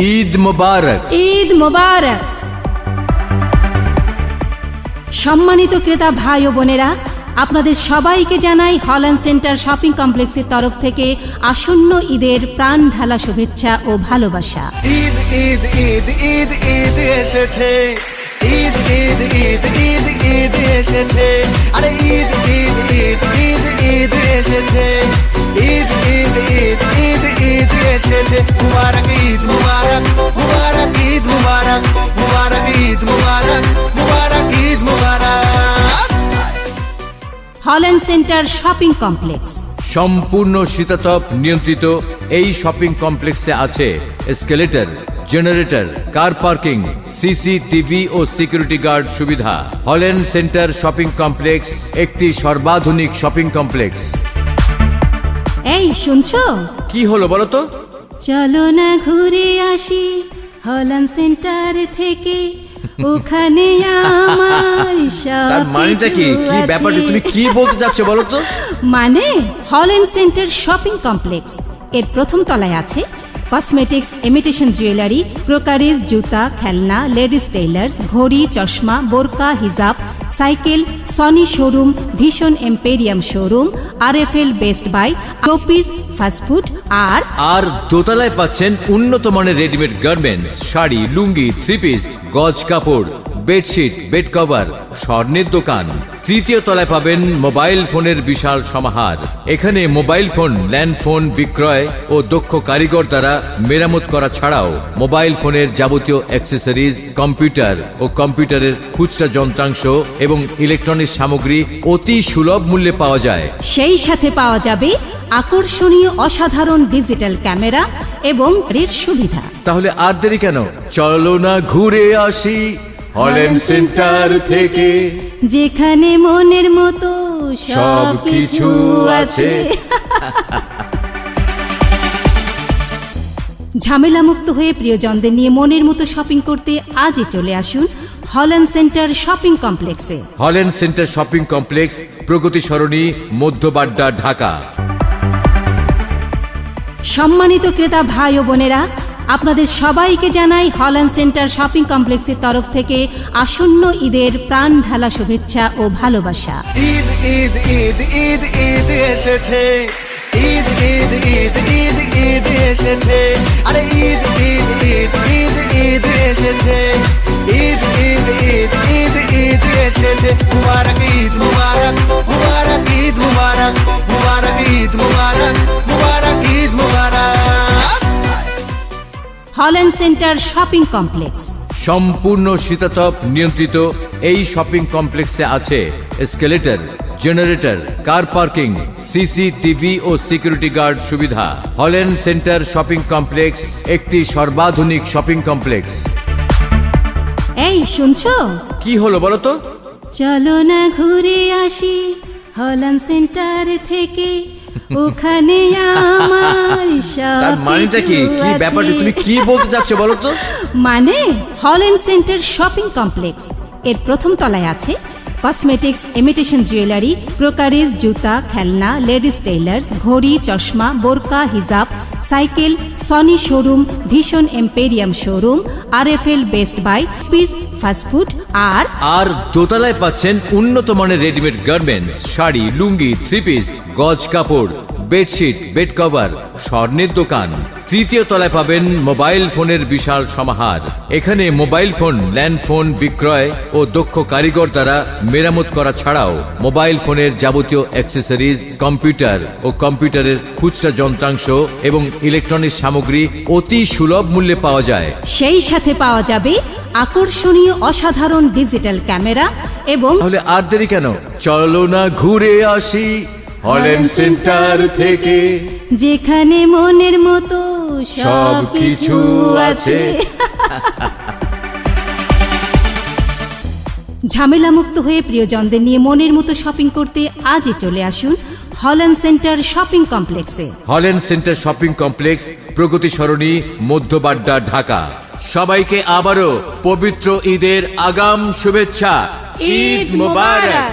ঈদ মোবারক। ঈদ মোবারক। সম্মানিত ক্রেতা ভাই ও বোনেরা, আপনাদের সবাইকে জানাই হল্যান্ড সেন্টার শপিং কমপ্লেক্সের তরফ থেকে আসন্ন ঈদের প্রাণ ঢালা শুভেচ্ছা ও ভালোবাসা। ঈদ ঈদ ঈদ ঈদ ঈদ এসেছে, ঈদ ঈদ ঈদ ঈদ ঈদ এসেছে, আরে ঈদ ঈদ ঈদ ঈদ ঈদ এসেছে, ঈদ ঈদ ঈদ ঈদ ঈদ এসেছে। মুবারক ঈদ মুবারক, মুবারক ঈদ মুবারক, মুবারক ঈদ মুবারক, মুবারক ঈদ মুবারক। হল্যান্ড সেন্টার শপিং কমপ্লেক্স সম্পূর্ণ শীতাতপ নিয়ন্ত্রিত এই শপিং কমপ্লেক্সে আছে escalator, generator, car parking, CCTV ও সিকিউরিটি গার্ড সুবিধা। হল্যান্ড সেন্টার শপিং কমপ্লেক্স একটি সর্বাধুনিক শপিং কমপ্লেক্স। এই শুনছো? কি হলো বলো তো? চলো না ঘুরে আসি হল্যান্ড সেন্টার থেকে, ওখানে আমার তার মানেটা কি? কি ব্যাপারটা তুমি কি বলতে যাচ্ছ বলো তো? মানে হল্যান্ড সেন্টার শপিং কমপ্লেক্স এর প্রথম তলায় আছে কসমেটিক্স, ইমিটেশন জুয়েলারি, ক্রোকারিজ, জুতা, খেলনা, লেডিস টেইলার্স, ঘড়ি, চশমা, বোরকা, হিজাব, সাইকেল, সনি শোরুম, ভীষণ emporium showroom, RFL best buy, showpiece, fast food আর দোতলায় পাচ্ছেন উন্নত মানের readymade garments, sari, lungi, three piece, গজ কাপড়, বেডশিট, বেড কভার, স্বর্ণের দোকান। তৃতীয় তলায় পাবেন মোবাইল ফোনের বিশাল সমাহার। এখানে মোবাইল ফোন, ল্যান্ড ফোন বিক্রয় ও দক্ষ কারিগর দ্বারা মেরামত করা ছাড়াও মোবাইল ফোনের যাবতীয় অ্যাক্সেসরিজ, কম্পিউটার ও কম্পিউটারের খুচরা যন্ত্রাংশ এবং ইলেকট্রনিক সামগ্রী অতি সুলভ মূল্যে পাওয়া যায়। সেই সাথে পাওয়া যাবে আকর্ষণীয় অসাধারণ ডিজিটাল ক্যামেরা এবং রেট সুবিধা। তাহলে আর দেরি কেন? চলো না ঘুরে আসি হল্যান্ড সেন্টার থেকে, যেখানে মনের মতো সব কিছু আছে। ঝামেলামুক্ত হয়ে প্রিয়জনদের নিয়ে মনের মতো শপিং করতে আজই চলে আসুন হল্যান্ড সেন্টার শপিং কমপ্লেক্সে। হল্যান্ড সেন্টার শপিং কমপ্লেক্স, প্রগতি সরণি, মধ্যবাড্ডা, ঢাকা। সম্মানিত ক্রেতা ভাই ও বোনেরা, আপনাদের সবাইকে জানাই হল্যান্ড সেন্টার শপিং কমপ্লেক্সের তরফ থেকে আসন্ন ঈদের প্রাণ ঢালা শুভেচ্ছা ও ভালোবাসা। ঈদ ঈদ ঈদ ঈদ ঈদ এসেছে, ঈদ ঈদ ঈদ ঈদ ঈদ এসেছে, আরে ঈদ ঈদ ঈদ ঈদ ঈদ এসেছে, ঈদ ঈদ ঈদ ঈদ ঈদ এসেছে। মুবারক ঈদ মুবারক, মুবারক ঈদ মুবারক, মুবারক ঈদ মুবারক, মুবারক ঈদ মুবারক। হল্যান্ড সেন্টার শপিং কমপ্লেক্স সম্পূর্ণ শীতাতপ নিয়ন্ত্রিত এই শপিং কমপ্লেক্সে আছে escalator, generator, car parking, CCTV ও সিকিউরিটি গার্ড সুবিধা। হল্যান্ড সেন্টার শপিং কমপ্লেক্স একটি সর্বাধুনিক শপিং কমপ্লেক্স। এই শুনছো? কি হলো বলো তো? চলো না ঘুরে আসি হল্যান্ড সেন্টার থেকে, ওখানে আমার সব তার মানেটা কি? কিছু কি আছে। ব্যাপারটা তুমি কি বলতে যাচ্ছ বলো তো? মানে হল্যান্ড সেন্টার শপিং কমপ্লেক্স এর প্রথম তলায় আছে কসমেটিক্স, ইমিটেশন জুয়েলারি, ক্রোকারিজ, জুতা, খেলনা, লেডিস টেইলার্স, ঘড়ি, চশমা, বোরকা, হিজাব, সাইকেল, সনি শোরুম, ভীষণ emporium showroom, RFL best buy, piece, fast food আর দোতলায় পাচ্ছেন উন্নত মানের readymade garments, sari, lungi, three piece, গজ কাপড়, বেডশিট, বেড কভার, স্বর্ণের দোকান। তৃতীয় তলায় পাবেন মোবাইল ফোনের বিশাল সমাহার। এখানে মোবাইল ফোন, ল্যান্ড ফোন বিক্রয় ও দক্ষ কারিগর দ্বারা মেরামত করা ছাড়াও মোবাইল ফোনের যাবতীয় অ্যাক্সেসরিজ, কম্পিউটার ও কম্পিউটারের খুচরা যন্ত্রাংশ এবং ইলেকট্রনিক সামগ্রী অতি সুলভ মূল্যে পাওয়া যায়। সেই সাথে পাওয়া যাবে আকর্ষণীয় অসাধারণ ডিজিটাল ক্যামেরা এবং তাহলে আর দেরি কেন? চলো না ঘুরে আসি হল্যান্ড সেন্টার থেকে, যেখানে মনের মতো সব কিছু আছে। ঝামেলামুক্ত হয়ে প্রিয়জনদের নিয়ে মনের মতো শপিং করতে আজই চলে আসুন হল্যান্ড সেন্টার শপিং কমপ্লেক্সে। হল্যান্ড সেন্টার শপিং কমপ্লেক্স, প্রগতি সরণি, মধ্যবাড্ডা, ঢাকা। সবাইকে আবারও পবিত্র ঈদের আগাম শুভেচ্ছা। ঈদ মোবারক।